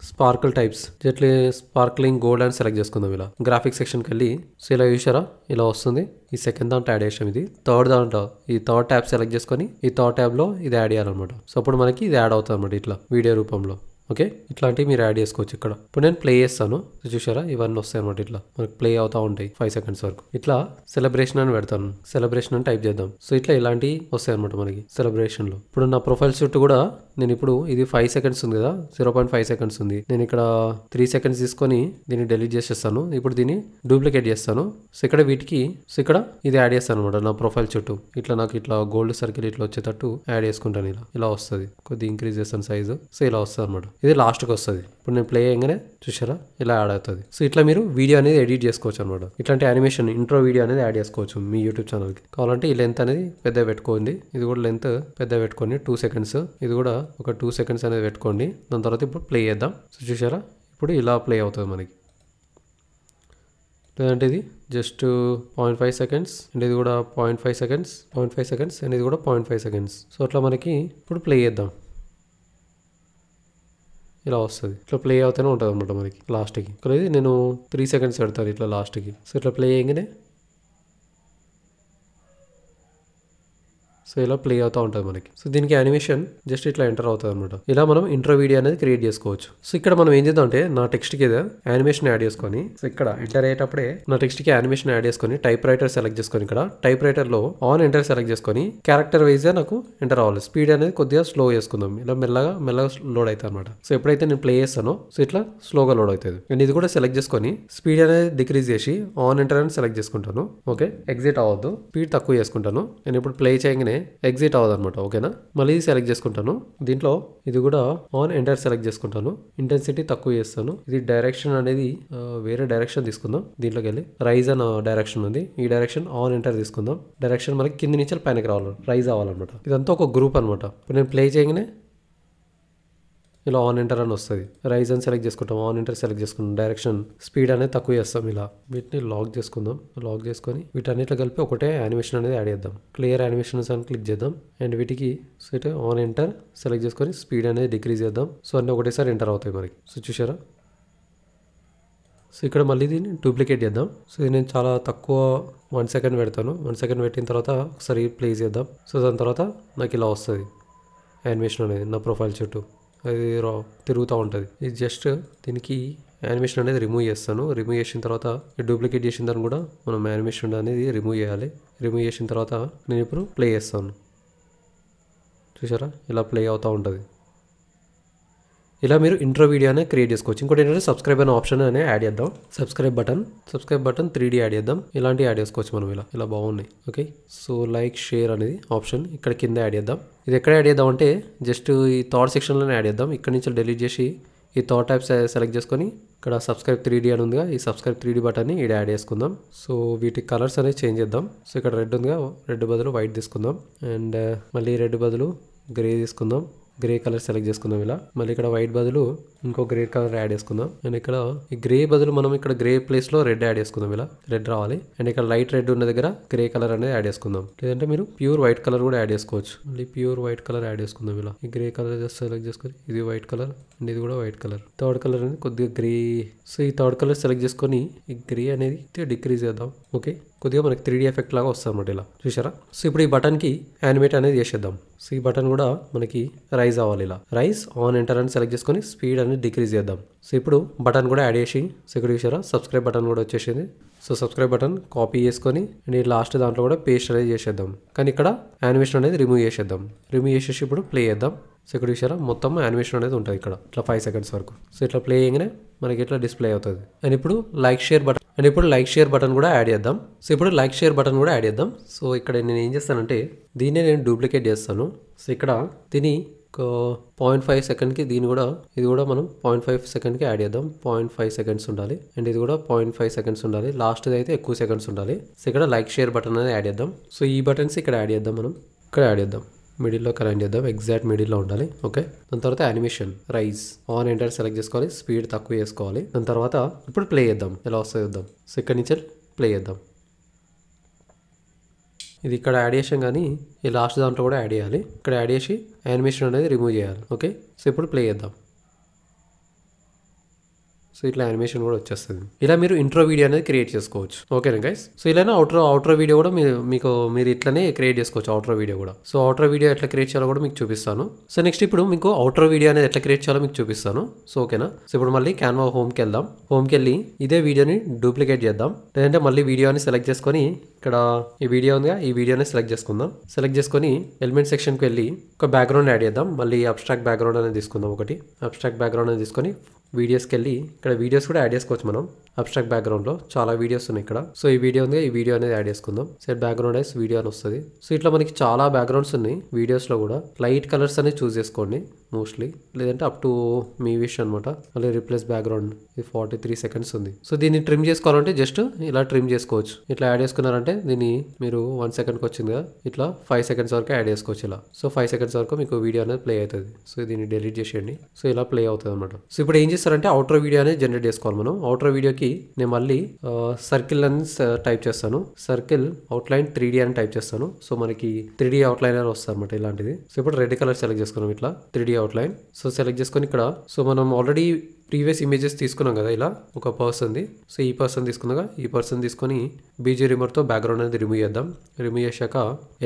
స్పార్కిల్ టైప్స్, ఇట్లా స్పార్క్లింగ్ గోల్డ్ అని సెలెక్ట్ చేసుకుందాం. ఇలా గ్రాఫిక్స్ సెక్షన్కి వెళ్ళి సో ఇలా చూసారా, ఇలా వస్తుంది. ఈ సెకండ్ దాంట్లో యాడ్ చేసాం. ఇది థర్డ్ దాంట్లో ఈ థర్డ్ ట్యాబ్ సెలెక్ట్ చేసుకొని ఈ థర్డ్ ట్యాబ్లో ఇది యాడ్ చేయాలన్నమాట. సో అప్పుడు మనకి ఇది యాడ్ అవుతుంది అనమాట ఇట్లా వీడియో రూపంలో. ఓకే, ఇట్లాంటివి మీరు యాడ్ చేసుకోవచ్చు ఇక్కడ. ఇప్పుడు నేను ప్లే చేస్తాను, చూసారా ఇవన్నీ వస్తాయి అనమాట. ఇట్లా మనకి ప్లే అవుతా ఉంటాయి 5 సెకండ్స్ వరకు. ఇట్లా సెలబ్రేషన్ అని పెడతాను, సెలబ్రేషన్ అని టైప్ చేద్దాం. సో ఇట్లా ఇలాంటివి వస్తాయి అనమాట మనకి సెలబ్రేషన్లో. ఇప్పుడు నా ప్రొఫైల్ చుట్టూ కూడా నేను ఇప్పుడు ఇది 5 సెకండ్స్ ఉంది కదా, 0.5 సెకండ్స్ ఉంది. నేను ఇక్కడ 3 సెకండ్స్ తీసుకొని దీన్ని డెలీట్ చేసేస్తాను. ఇప్పుడు దీన్ని డూప్లికేట్ చేస్తాను. సో ఇక్కడ వీటికి ఇక్కడ ఇది యాడ్ చేస్తాను అనమాట నా ప్రొఫైల్ చుట్టూ. ఇట్లా నాకు ఇట్లా గోల్డ్ సర్కిల్ ఇట్లా వచ్చేటట్టు యాడ్ చేసుకుంటాను. ఇలా వస్తుంది, కొద్దిగా ఇంక్రీజ్ చేస్తాను సైజు. సో ఇలా వస్తుంది అనమాట. ఇది లాస్ట్కి వస్తుంది. ఇప్పుడు నేను ప్లే చేయగానే చూసారా ఇలా యాడ్ అవుతుంది. సో ఇట్లా మీరు వీడియో అనేది ఎడిట్ చేసుకోవచ్చు అనమాట. ఇట్లాంటి యానిమేషన్ ఇంట్రో వీడియో అనేది యాడ్ చేసుకోవచ్చు మీ యూట్యూబ్ ఛానల్కి. కావాలంటే ఈ లెంత్ అనేది పెద్ద పెట్టుకోండి. ఇది కూడా లెంత్ పెద్ద పెట్టుకోండి, 2 సెకండ్స్. ఇది కూడా ఒక 2 సెకండ్స్ అనేది పెట్టుకోండి. దాని తర్వాత ఇప్పుడు ప్లే చేద్దాం. సో చూసారా ఇప్పుడు ఇలా ప్లే అవుతుంది మనకి. లేదంటే ఇది జస్ట్ 0.5 సెకండ్స్ అండ్ ఇది కూడా 0.5 సెకండ్స్, 0.5 సెకండ్స్ అండ్ ఇది కూడా 0.5 సెకండ్స్. సో అట్లా మనకి ఇప్పుడు ప్లే చేద్దాం. ఇలా వస్తుంది. ఇట్లా ప్లే అవుతూనే ఉంటుంది అనమాట మనకి లాస్ట్కి. ఇక్కడ నేను 3 సెకండ్స్ పెడతాను ఇట్లా లాస్ట్కి. సో ఇట్లా ప్లే చేయగానే సో ఇలా ప్లే అవుతూ ఉంటుంది మనకి. సో దీనికి యానిమేషన్ జస్ట్ ఇట్లా ఎంటర్ అవుతుంది అనమాట. ఇలా మనం ఇంట్రో వీడియో అనేది క్రియేట్ చేసుకోవచ్చు. సో ఇక్కడ మనం ఏం చేద్దాం అంటే నా టెక్స్ట్కి ఏదో యానిమేషన్ యాడ్ చేసుకొని, సో ఇక్కడ ఎంటర్ అయ్యేటప్పుడే నా టెక్స్ట్కి యానిమేషన్ యాడ్ చేసుకొని టైప్ రైటర్ సెలెక్ట్ చేసుకొని ఇక్కడ టైప్ రైటర్లో ఆన్ ఎంటర్ సెలెక్ట్ చేసుకొని క్యారెక్టర్ వైజ్గా నాకు ఎంటర్ అవ్వాలి. స్పీడ్ అనేది కొద్దిగా స్లో చేసుకుందాం. ఇలా మెల్లగా లోడ్ అవుతుంది అనమాట. సో ఎప్పుడైతే నేను ప్లే చేస్తానో సో ఇట్లా స్లోగా లోడ్ అవుతుంది. నేను ఇది కూడా సెలెక్ట్ చేసుకొని స్పీడ్ అనేది డిక్రీజ్ చేసి ఆన్ ఎంటర్ అని సెలెక్ట్ చేసుకుంటాను. ఓకే, ఎగ్జిట్ అవ్వద్దు, స్పీడ్ తక్కువ చేసుకుంటాను. నేను ఇప్పుడు ప్లే చేయగానే ఎగ్జిట్ అవ్వదు అనమాట. ఓకేనా, మళ్ళీ సెలెక్ట్ చేసుకుంటాను. దీంట్లో ఇది కూడా ఆన్ ఎంటర్ సెలెక్ట్ చేసుకుంటాను. ఇంటెన్సిటీ తక్కువ చేస్తాను. ఇది డైరెక్షన్ అనేది వేరే డైరెక్షన్ తీసుకుందాం. దీంట్లోకి వెళ్ళి రైజ్ అన్న డైరెక్షన్ ఉంది. ఈ డైరెక్షన్ ఆన్ ఎంటర్ తీసుకుందాం. డైరెక్షన్ మనకి కింది నుంచి పైనకి రావాలి, రైజ్ అవ్వాలన్నమాట. ఇదంతా ఒక గ్రూప్ అనమాట. ఇప్పుడు నేను ప్లే చేయగానే ఇలా ఆన్ ఎంటర్ అని వస్తుంది. రైజ్ అని సెలెక్ట్ చేసుకుంటాం, ఆన్ ఎంటర్ సెలెక్ట్ చేసుకుంటాం. డైరెక్షన్ స్పీడ్ అనేది తక్కువ చేస్తాం. ఇలా వీటిని లాక్ చేసుకుందాం. లాక్ చేసుకొని వీటన్నిటిలో కలిపి ఒకటే యానిమేషన్ అనేది యాడ్ చేద్దాం. క్లియర్ యానిమేషన్స్ అని క్లిక్ చేద్దాం. అండ్ వీటికి సో ఇటు ఆన్ ఎంటర్ సెలెక్ట్ చేసుకొని స్పీడ్ అనేది డిక్రీజ్ చేద్దాం. సో అన్నీ ఒకటేసారి ఎంటర్ అవుతాయి మనకి. సో చూసారా. సో ఇక్కడ మళ్ళీ దీన్ని డూప్లికేట్ చేద్దాం. సో ఇది నేను చాలా తక్కువ 1 సెకండ్ పెడతాను. 1 సెకండ్ పెట్టిన తర్వాత ఒకసారి ప్లే చేద్దాం. సో దాని తర్వాత నాకు ఇలా వస్తుంది యానిమేషన్ అనేది నా ప్రొఫైల్ చుట్టూ. అది తిరుగుతూ ఉంటుంది. ఇది జస్ట్ దీనికి యానిమేషన్ అనేది రిమూవ్ చేస్తాను. రిమూవ్ చేసిన తర్వాత డూప్లికేట్ చేసిన దాన్ని కూడా మనం యానిమేషన్ అనేది రిమూవ్ చేయాలి. రిమూవ్ చేసిన తర్వాత నేను ఇప్పుడు ప్లే చేస్తాను. చూసారా ఇలా ప్లే అవుతూ ఉంటుంది. ఇలా మీరు ఇంట్రో వీడియో అనేది క్రియేట్ చేసుకోవచ్చు. ఇంకోటి ఏంటంటే సబ్స్క్రైబ్ అనే ఆప్షన్ అనేది యాడ్ చేద్దాం. సబ్స్క్రైబ్ బటన్ 3D యాడ్ చేద్దాం. ఇలాంటివి యాడ్ చేసుకోవచ్చు మనం. ఇలా బాగున్నాయి. ఓకే, సో లైక్ షేర్ అనేది ఆప్షన్ ఇక్కడ కింద యాడ్ చేద్దాం. ఇది ఎక్కడ యాడ్ చేద్దాం అంటే జస్ట్ ఈ థాట్ సెక్షన్లోనే యాడ్ చేద్దాం. ఇక్కడ నుంచి డిలీట్ చేసి ఈ థాట్ టైప్ సెలెక్ట్ చేసుకొని ఇక్కడ సబ్స్క్రైబ్ 3D అని ఉందిగా, ఈ సబ్స్క్రైబ్ 3D బటన్ని ఇక్కడ యాడ్ చేసుకుందాం. సో వీటి కలర్స్ అనేది చేంజ్ చేద్దాం. సో ఇక్కడ రెడ్ ఉందిగా, రెడ్ బదులు వైట్ తీసుకుందాం. అండ్ మళ్ళీ రెడ్ బదులు గ్రే తీసుకుందాం. గ్రే కలర్ సెలెక్ట్ చేసుకుందాం. ఇలా మళ్ళీ ఇక్కడ వైట్ బదులు ఇంకో గ్రే కలర్ యాడ్ చేసుకుందాం. అండ్ ఇక్కడ ఈ గ్రే బదులు మనం ఇక్కడ గ్రే ప్లేస్ లో రెడ్ యాడ్ చేసుకుందాం. ఇలా రెడ్ రావాలి. అండ్ ఇక్కడ లైట్ రెడ్ ఉన్న దగ్గర గ్రే కలర్ అనేది యాడ్ చేసుకుందాం. లేదంటే మీరు ప్యూర్ వైట్ కలర్ కూడా యాడ్ చేసుకోవచ్చు. మళ్ళీ ప్యూర్ వైట్ కలర్ యాడ్ చేసుకుందాం. ఇలా ఈ గ్రే కలర్ జస్ట్ సెలెక్ట్ చేసుకొని ఇది వైట్ కలర్ అండ్ ఇది కూడా వైట్ కలర్. థర్డ్ కలర్ అనేది కొద్దిగా గ్రే. సో ఈ థర్డ్ కలర్ సెలెక్ట్ చేసుకొని ఈ గ్రే అనేది డిక్రీజ్ చేద్దాం. ఓకే, కొద్దిగా మనకి 3D ఎఫెక్ట్ లాగా వస్తుంది అన్నమాట. ఇలా చూసారా. సో ఇప్పుడు ఈ బటన్కి యానిమేట్ అనేది చేసేద్దాం. సో ఈ బటన్ కూడా మనకి రైజ్ అవ్వాలి. ఇలా రైజ్ ఆన్ ఎంటర్ అని సెలెక్ట్ చేసుకొని స్పీడ్ అనేది డిక్రీజ్ చేద్దాం. సో ఇప్పుడు బటన్ కూడా యాడ్ చేసి సో ఇక్కడ చూసారా సబ్స్క్రైబ్ బటన్ కూడా వచ్చేసింది. సో సబ్స్క్రైబ్ బటన్ కాపీ చేసుకొని అండ్ ఈ లాస్ట్ దాంట్లో కూడా పేస్ట్ అనేది చేసేద్దాం. కానీ ఇక్కడ యానిమేషన్ అనేది రిమూవ్ చేసేద్దాం. రిమూవ్ చేసేసి ఇప్పుడు ప్లే చేద్దాం. సో ఇక్కడ చూసారా మొత్తం యానిమేషన్ అనేది ఉంటుంది ఇక్కడ ఇట్లా 5 సెకండ్స్ వరకు. సో ఇట్లా ప్లే చేయగానే మనకి ఇట్లా డిస్ప్లే అవుతుంది. అండ్ ఇప్పుడు లైక్ షేర్ బటన్ కూడా యాడ్ చేద్దాం. సో ఇప్పుడు లైక్ షేర్ బటన్ కూడా యాడ్ చేద్దాం. సో ఇక్కడ నేను ఏం చేస్తానంటే దీన్నే నేను డూప్లికేట్ చేస్తాను. సో ఇక్కడ దీని 0.5 సెకండ్కి ఇది కూడా మనం 0.5 సెకండ్కి యాడ్ చేద్దాం. 0.5 సెకండ్స్ ఉండాలి. అండ్ ఇది కూడా 0.5 సెకండ్స్ ఉండాలి. లాస్ట్ అయితే ఎక్కువ సెకండ్స్ ఉండాలి. సో ఇక్కడ లైక్ షేర్ బటన్ అనేది యాడ్ చేద్దాం. సో ఈ బటన్స్ ఇక్కడ యాడ్ చేద్దాం. మనం ఇక్కడ యాడ్ చేద్దాం. మిడిల్లో కరెంట్ చేద్దాం. ఎగ్జాక్ట్ మిడిల్లో ఉండాలి. ఓకే, దాని తర్వాత animation rise on enter select చేసుకోవాలి. స్పీడ్ తక్కువ చేసుకోవాలి. దాని తర్వాత ఇప్పుడు ప్లే చేద్దాం. ఎలా వస్తుంది చూద్దాం. సో ఇక్కడ నుంచి ప్లే చేద్దాం. ఇది ఇక్కడ యాడ్ చేసాం కానీ ఈ లాస్ట్ దాంట్లో కూడా యాడ్ చేయాలి. ఇక్కడ యాడ్ చేసి యానిమేషన్ అనేది రిమూవ్ చేయాలి. ఓకే, సో ఇప్పుడు ప్లే చేద్దాం. సో ఇట్లా యానిమేషన్ కూడా వచ్చేస్తుంది. ఇలా మీరు ఇంట్రో వీడియో అనేది క్రియేట్ చేసుకోవచ్చు. ఓకేనా గైస్? సో ఇలానే అవుట్రో వీడియో కూడా మీరు ఇట్లనే క్రియేట్ చేసుకోవచ్చు. అవుట్రో వీడియో కూడా. సో అవుట్రో వీడియో ఎట్లా క్రియేట్ చేయాలో కూడా మీకు చూపిస్తాను. సో నెక్స్ట్ ఇప్పుడు మీకు అవుట్రో వీడియో అనేది ఎట్లా క్రియేట్ చేయాలో మీకు చూపిస్తాను. సో ఓకేనా? సో ఇప్పుడు మళ్ళీ క్యాన్వా హోమ్కి వెళ్దాం. హోమ్కి వెళ్ళి ఇదే వీడియోని డూప్లికేట్ చేద్దాం. లేదంటే మళ్ళీ వీడియోని సెలెక్ట్ చేసుకొని ఇక్కడ ఈ వీడియో ఉందిగా, ఈ వీడియోని సెలెక్ట్ చేసుకుందాం. సెలెక్ట్ చేసుకొని ఎలిమెంట్ సెక్షన్కి వెళ్ళి ఒక బ్యాక్గ్రౌండ్ యాడ్ చేద్దాం. మళ్ళీ అబ్స్ట్రాక్ట్ బ్యాక్గ్రౌండ్ అనేది తీసుకుందాం. ఒకటి అబ్స్ట్రాక్ట్ బ్యాక్గ్రౌండ్ అనేది తీసుకొని వీడియోస్కి వెళ్ళి ఇక్కడ వీడియోస్ కూడా యాడ్ చేసుకోవచ్చు మనం. అబ్స్ట్రాక్ట్ బ్యాక్గ్రౌండ్లో చాలా వీడియోస్ ఉన్నాయి ఇక్కడ. సో ఈ వీడియో ఉంది, ఈ వీడియో అనేది యాడ్ చేసుకుందాం. సెట్ బ్యాక్గ్రౌండ్ ఐస్ వీడియో అని వస్తుంది. సో ఇట్లా మనకి చాలా బ్యాక్గ్రౌండ్స్ ఉన్నాయి వీడియోస్లో కూడా. లైట్ కలర్స్ అనేది చూస్ చేసుకోండి మోస్ట్లీ, లేదంటే అప్ టు మీ విష్ అనమాట. మళ్ళీ రిప్లేస్ బ్యాక్గ్రౌండ్ ఇది 43 సెకండ్స్ ఉంది. సో దీన్ని ట్రిమ్ చేసుకోవాలంటే జస్ట్ ఇలా ట్రిమ్ చేసుకోవచ్చు. ఇట్లా యాడ్ చేసుకున్నారంటే దీన్ని మీరు 1 సెకండ్కి వచ్చింది కదా, ఇట్లా 5 సెకండ్స్ వరకు యాడ్ చేసుకోవచ్చు ఇలా. సో 5 సెకండ్స్ వరకు మీకు వీడియో అనేది ప్లే అవుతుంది. సో దీన్ని డిలీట్ చేసేయండి. సో ఇలా ప్లే అవుతుంది అనమాట. సో ఇప్పుడు ఏం చేస్తారంటే అవుట్రో వీడియో అనేది జనరేట్ చేసుకోవాలి మనం. అవుట్రో వీడియోకి నేను మళ్ళీ సర్కిల్ అని టైప్ చేస్తాను. సర్కిల్ అవుట్లైన్ 3D అని టైప్ చేస్తాను. సో మనకి 3D అవుట్లైనర్ వస్తుంది అనమాట ఇలాంటిది. సో ఇప్పుడు రెడ్ కలర్ సెలెక్ట్ చేసుకున్నాం ఇట్లా 3D అవుట్లైన్. సో సెలెక్ట్ చేసుకొని ఇక్కడ సో మనం ఆల్రెడీ ప్రీవియస్ ఇమేజెస్ తీసుకున్నాం కదా ఇలా ఒక పర్సన్ది. సో ఈ పర్సన్ తీసుకున్నాగా ఈ పర్సన్ తీసుకొని బీజీ రిమూవర్తో బ్యాక్గ్రౌండ్ అనేది రిమూవ్ చేద్దాం. రిమూవ్ చేశాక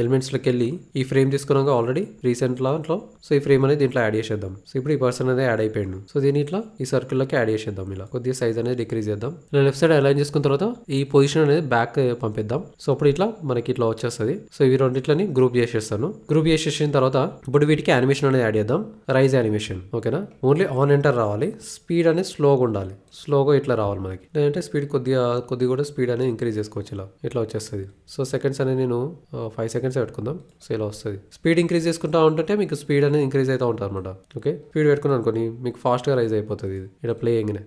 ఎలిమెంట్స్లోకి వెళ్ళి ఈ ఫ్రేమ్ తీసుకున్నాక ఆల్రెడీ రీసెంట్ దాంట్లో. సో ఈ ఫ్రేమ్ అనేది దీంట్లో యాడ్ చేసేద్దాం. సో ఇప్పుడు ఈ పర్సన్ అనేది యాడ్ అయిపోయింది. సో దీని ఇట్లా ఈ సర్కిల్లోకి యాడ్ చేసేద్దాం. ఇలా కొద్దిగా సైజ్ అనేది డిక్రీజ్ చేద్దాం. ఇలా లెఫ్ట్ సైడ్ అలైన్ చేసుకున్న తర్వాత ఈ పొజిషన్ అనేది బ్యాక్ పంపిద్దాం. సో అప్పుడు ఇట్లా మనకి ఇట్లా వచ్చేస్తుంది. సో ఇవి రెండిట్లని గ్రూప్ చేసేస్తాను. గ్రూప్ చేసేసిన తర్వాత ఇప్పుడు వీటికి యానిమేషన్ అనేది యాడ్ చేద్దాం. Rise animation. ఓకేనా? ఓన్లీ ఆన్ ఎంటర్ రావాలి. స్పీడ్ అనేది స్లోగా ఉండాలి. స్లోగా ఇట్లా రావాలి మనకి. లేదంటే స్పీడ్ కొద్దిగా కూడా స్పీడ్ అనేది ఇంక్రీజ్ చేసుకోవచ్చు. ఇట్లా వచ్చేస్తుంది. సో సెకండ్స్ అనేది నేను 5 సెకండ్స్ పెట్టుకుందాం. సో ఇలా వస్తుంది. స్పీడ్ ఇంక్రీజ్ చేసుకుంటా ఉంటుంటే మీకు స్పీడ్ అనేది ఇంక్రీజ్ అవుతూ ఉంటుంది అనమాట. ఓకే, స్పీడ్ పెట్టుకున్నాను అనుకోని మీకు ఫాస్ట్గా రైజ్ అయిపోతుంది. ఇది ఇక్కడ ప్లేయింగ్నే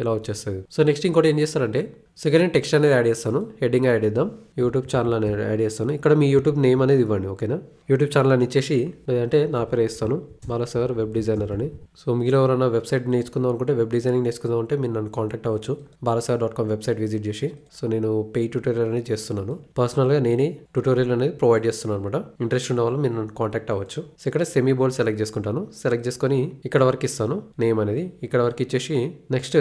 ఇలా వచ్చేస్తుంది. సో నెక్స్ట్ ఇంకోటి ఏం చేస్తారంటే సెకండ్ టెక్స్ట్ అనేది యాడ్ చేస్తాను. హెడ్డింగ్ యాడ్ చేద్దాం. యూట్యూబ్ ఛానల్ అనేది యాడ్ చేస్తాను. ఇక్కడ మీ యూట్యూబ్ నేమ్ అనేది ఇవ్వండి. ఓకేనా? యూట్యూబ్ ఛానల్ అని ఇచ్చేసి లేదంటే నా పేరు వేస్తాను, బాలాసాగర్ వెబ్ డిజైనర్ అని. సో మీరు ఎవరైనా వెబ్సైట్ నేర్చుకుందాం అనుకుంటే, వెబ్ డిజైనింగ్ నేర్చుకుందాం అంటే మీరు నన్ను కాంటాక్ట్ అవ్వచ్చు. balasagar.com వెబ్సైట్ విజిట్ చేసి. సో నేను పెయిడ్ ట్యూటోరియల్ అనేది చేస్తున్నాను. పర్సనల్గా నేనే ట్యూటోరియల్ అనేది ప్రొవైడ్ చేస్తున్నాను అనమాట. ఇంట్రెస్ట్ ఉన్న వాళ్ళు మీరు నన్ను కాంటాక్ట్ అవ్వచ్చు. సో ఇక్కడ సెమీ బోల్డ్ సెలెక్ట్ చేసుకుంటాను. సెలెక్ట్ చేసుకొని ఇక్కడ వరకు ఇస్తాను నేమ్ అనేది. ఇక్కడ వరకు ఇచ్చేసి నెక్స్ట్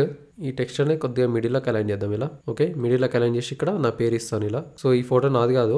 ఈ టెక్స్ట్ అనేది కొద్దిగా మిడిల్లోకి అలైన్ చేద్దాం ఇలా. ఓకే, మిడిల్లోకి అలైన్ చేసి ఇక్కడ నా పేరు ఇస్తాను ఇలా. సో ఈ ఫోటో నాది కాదు,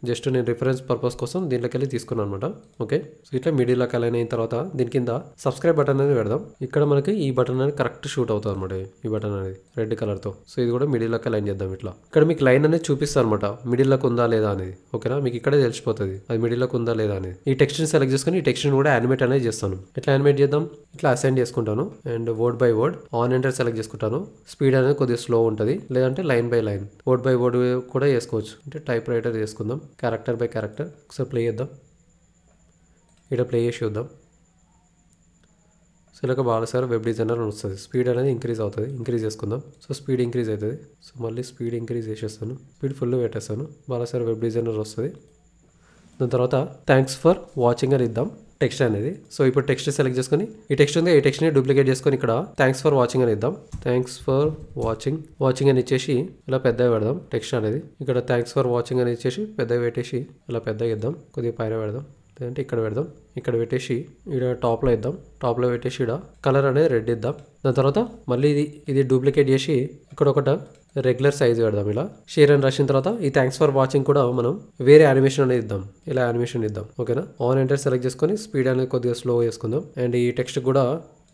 జస్ట్ నేను రిఫరెన్స్ పర్పస్ కోసం దీంట్లోకి వెళ్ళి తీసుకున్నాను అనమాట. ఓకే, సో ఇట్లా మిడిల్లోకి అలైన్ అయిన తర్వాత దీని కింద సబ్స్క్రైబ్ బటన్ అనేది పెడదాం. ఇక్కడ మనకి ఈ బటన్ అనేది కరెక్ట్ షూట్ అవుతుంది అనమాట. ఈ బటన్ అనేది రెడ్ కలర్తో. సో ఇది కూడా మిడిల్లోకి అలైన్ చేద్దాం ఇట్లా. ఇక్కడ మీకు లైన్ అనేది చూపిస్తాను అనమాట, మిడిల్లోకి ఉందా లేదా అనేది. ఓకేనా? మీకు ఇక్కడే తెలిసిపోతుంది అది మిడిల్లోకి ఉందా లేదా అనేది. ఈ టెక్స్ట్ని సెలెక్ట్ చేసుకుని ఈ టెక్స్ట్ని కూడా యానిమేట్ అనేది చేస్తాను. ఎట్లా యానిమేట్ చేద్దాం? ఇట్లా అసైన్ చేసుకుంటాను and word by word on enter select చేసుకుంటాను. స్పీడ్ అనేది కొద్దిగా స్లో ఉంటుంది. లేదంటే line by line, word by word కూడా చేసుకోవచ్చు. అంటే టైప్ రైటర్ చేసుకుందాం. క్యారెక్టర్ బై క్యారెక్టర్ ఒకసారి ప్లే చేద్దాం. ఇక్కడ ప్లే చేసి చూద్దాం. సో ఇలాగ బాలాసాగర్ వెబ్ డిజైనర్ అని వస్తుంది. స్పీడ్ అనేది ఇంక్రీజ్ అవుతుంది. ఇంక్రీజ్ చేసుకుందాం. సో స్పీడ్ ఇంక్రీజ్ అవుతుంది. సో మళ్ళీ స్పీడ్ ఇంక్రీజ్ చేసేస్తాను. స్పీడ్ ఫుల్ పెట్టేస్తాను. బాలాసాగర్ వెబ్ డిజైనర్ వస్తుంది. దాని తర్వాత థ్యాంక్స్ ఫర్ వాచింగ్ అని ఇద్దాం టెక్స్ట్ అనేది. సో ఇప్పుడు టెక్స్ట్ సెలెక్ట్ చేసుకొని ఈ టెక్స్ట్ ఉంది, ఈ టెక్స్ట్ని డూప్లికేట్ చేసుకొని ఇక్కడ థ్యాంక్స్ ఫర్ వాచింగ్ అని ఇద్దాం. థ్యాంక్స్ ఫర్ వాచింగ్ అని ఇచ్చేసి ఇలా పెద్దగా పెడదాం టెక్స్ట్ అనేది. ఇక్కడ థ్యాంక్స్ ఫర్ వాచింగ్ అని ఇచ్చేసి పెద్దగా పెట్టేసి ఇలా పెద్దగా ఇద్దాం. కొద్దిగా పైన పెడదాం. లేదంటే ఇక్కడ పెడదాం. ఇక్కడ పెట్టేసి ఇక్కడ టాప్లో ఇద్దాం. టాప్లో పెట్టేసి ఇక్కడ కలర్ అనేది రెడ్ ఇద్దాం. దాని తర్వాత మళ్ళీ ఇది డూప్లికేట్ చేసి ఇక్కడ ఒకట రెగ్యులర్ సైజ్ పెడదాం ఇలా. షేర్ అని రాసిన తర్వాత ఈ థ్యాంక్స్ ఫర్ వాచింగ్ కూడా మనం వేరే యానిమేషన్ అనేది ఇద్దాం. ఇలా యానిమేషన్ ఇద్దాం. ఓకేనా? ఆన్ ఎంటర్ సెలెక్ట్ చేసుకొని స్పీడ్ అనేది కొద్దిగా స్లో చేసుకుందాం. అండ్ ఈ టెక్స్ట్ కూడా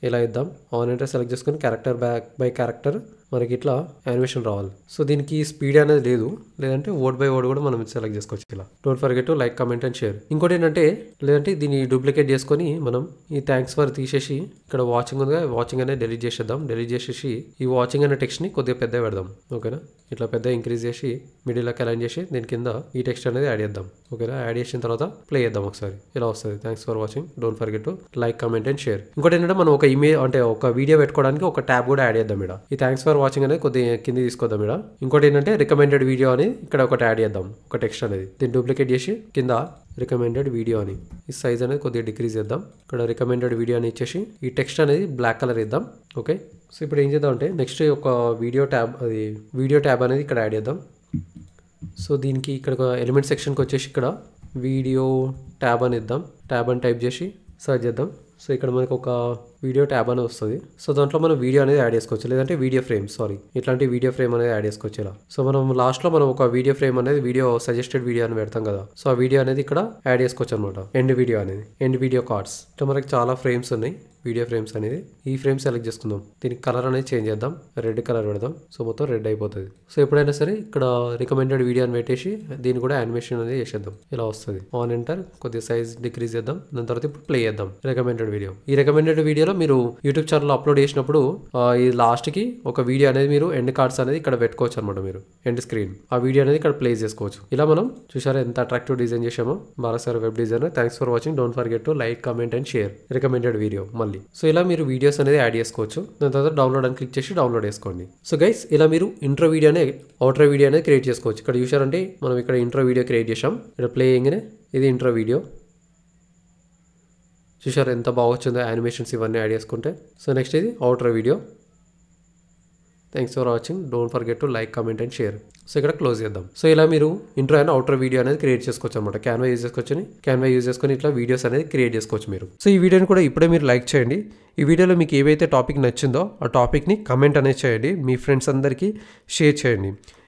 ఇలా ఇద్దాం. ఆన్ ఎంటర్ సెలెక్ట్ చేసుకొని క్యారెక్టర్ బై క్యారెక్టర్ మనకి ఇట్లా యానిమేషన్ రావాలి. సో దీనికి స్పీడ్ అనేది లేదు, లేదంటే వర్డ్ బై వర్డ్ కూడా మనం సెలెక్ట్ చేసుకోవచ్చు ఇలా. Don't forget to like, comment and share. ఇంకోటి ఏంటంటే లేదంటే దీన్ని డూప్లికేట్ చేసుకొని మనం ఈ థ్యాంక్స్ ఫర్ తీసేసి ఇక్కడ వాచింగ్ ఉందిగా, వాచింగ్ అనేది డెలీట్ చేసేద్దాం. డెలీట్ చేసేసి ఈ వాచింగ్ అనే టెక్స్ట్ని కొద్దిగా పెద్దగా పెడదాం. ఓకేనా? ఇట్లా పెద్ద ఇంక్రీజ్ చేసి మిడిల్లోకి అలైన్ చేసి దీని కింద ఈ టెక్స్ట్ అనేది యాడ్ చేద్దాం. ఓకేనా? యాడ్ చేసిన తర్వాత ప్లే చేద్దాం ఒకసారి. ఇలా వస్తుంది. Thanks for watching. Don't forget to like, comment and share. ఇంకోటి ఏంటంటే మనం ఒక ఇమేజ్ అంటే ఒక వీడియో పెట్టుకోవడానికి ఒక ట్యాబ్ కూడా యాడ్ చేద్దాం ఇక్కడ. ఈ థ్యాంక్స్ ఫర్ వాచింగ్ అనేది కొద్దిగా కింద తీసుకొద్దాం ఇక్కడ. ఇంకోటి ఏంటంటే రికమెండెడ్ వీడియో అని ఇక్కడ ఒకటి యాడ్ చేద్దాం. ఒక టెక్స్ట్ అనేది దీన్ని డూప్లికేట్ చేసి కింద రికమెండెడ్ వీడియో అని ఈ సైజ్ అనేది కొద్దిగా డిక్రీజ్ చేద్దాం. ఇక్కడ రికమెండెడ్ వీడియో అని ఇచ్చేసి ఈ టెక్స్ట్ అనేది బ్లాక్ కలర్ ఇద్దాం. ఓకే, సో ఇప్పుడు ఏం చేద్దాం అంటే నెక్స్ట్ ఒక వీడియో ట్యాబ్ అనేది ఇక్కడ యాడ్ చేద్దాం. సో దీనికి ఇక్కడ ఒక ఎలిమెంట్ సెక్షన్కి వచ్చేసి ఇక్కడ వీడియో ట్యాబ్ అని ఇద్దాం. ట్యాబ్ అని టైప్ చేసి సర్చ్ చేద్దాం. సో ఇక్కడ మనకు ఒక వీడియో ట్యాబ్ అనేది వస్తుంది. సో దాంట్లో మనం వీడియో అనేది యాడ్ చేసుకోవచ్చు, లేదంటే వీడియో ఫ్రేమ్ ఇట్లాంటి వీడియో ఫ్రేమ్ అనేది యాడ్ చేసుకోవచ్చు ఇలా. సో మనం లాస్ట్లో మనం ఒక వీడియో ఫ్రేమ్ అనేది వీడియో సజెస్టెడ్ వీడియో అని పెడతాం కదా, సో ఆ వీడియో అనేది ఇక్కడ యాడ్ చేసుకోవచ్చు అనమాట. End video cards. ఇట్లా మనకి చాలా ఫ్రేమ్స్ ఉన్నాయి, వీడియో ఫ్రేమ్స్ అనేది. ఈ ఫ్రేమ్ సెలెక్ట్ చేసుకుందాం, దీనికి కలర్ అనేది చేంజ్ చేద్దాం, రెడ్ కలర్ పెడదాం. సో మొత్తం రెడ్ అయిపోతుంది. సో ఎప్పుడైనా సరే ఇక్కడ రికమెండెడ్ వీడియో అని పెట్టేసి దీన్ని కూడా యానిమేషన్ అనేది చేసేద్దాం, ఇలా వస్తుంది. ఆన్ ఎంటర్, కొద్దిగా సైజ్ డిక్రీజ్ చేద్దాం, దాని తర్వాత ఇప్పుడు ప్లే చేద్దాం రికమెండెడ్ వీడియో. ఈ రికమెండెడ్ వీడియోలో మీరు యూట్యూబ్ ఛానల్ అప్లోడ్ చేసినప్పుడు ఈ లాస్ట్కి ఒక వీడియో అనేది మీరు ఎండ్ కార్డ్స్ అనేది ఇక్కడ పెట్టుకోవచ్చు అనమాట. మీరు ఎండ్ స్క్రీన్ ఆ వీడియో అనేది ఇక్కడ ప్లే చేసుకోవచ్చు. ఇలా మనం చూసారా ఎంత అట్రాక్టివ్ డిజైన్ చేసామో. Bharat sir web designer. Thanks for watching. Don't forget to like, comment and share recommended video మళ్ళీ. సో ఇలా మీరు వీడియోస్ అనేది యాడ్ చేసుకోవచ్చు. దాని తర్వాత డౌన్లోడ్ అని క్లిక్ చేసి డౌన్లోడ్ చేసుకోండి. సో గైస్ ఇలా మీరు ఇంట్రో వీడియో అనేది అవుట్రో వీడియో అనేది క్రియేట్ చేసుకోవచ్చు. ఇక్కడ చూసారంటే మనం ఇక్కడ ఇంట్రో వీడియో క్రియేట్ చేసాం. ఇక్కడ ప్లే చేయగానే ఇది ఇంట్రో వీడియో. చూసారు ఎంత బాగా వచ్చిందో యానిమేషన్స్ ఇవన్నీ యాడ్ చేసుకుంటే. సో నెక్స్ట్ ఇది outro video. Thanks for watching. Don't forget to like, comment and share. So ఇక్కడ క్లోజ్ చేద్దాం. సో ఇలా మీరు ఇంట్రో అండ్ అవుట్రో వీడియో అనేది క్రియేట్ చేసుకోవచ్చు అనమాట. క్యాన్వా యూజ్ చేసుకొని ఇట్లా వీడియోస్ అనేది క్రియేట్ చేసుకోవచ్చు మీరు. సో ఈ వీడియోని కూడా ఇప్పుడే మీరు లైక్ చేయండి. ఈ వీడియోలో మీకు ఏవైతే టాపిక్ నచ్చిందో ఆ టాపిక్ని కమెంట్ అనేది చేయండి, మీ ఫ్రెండ్స్ అందరికీ షేర్ చేయండి.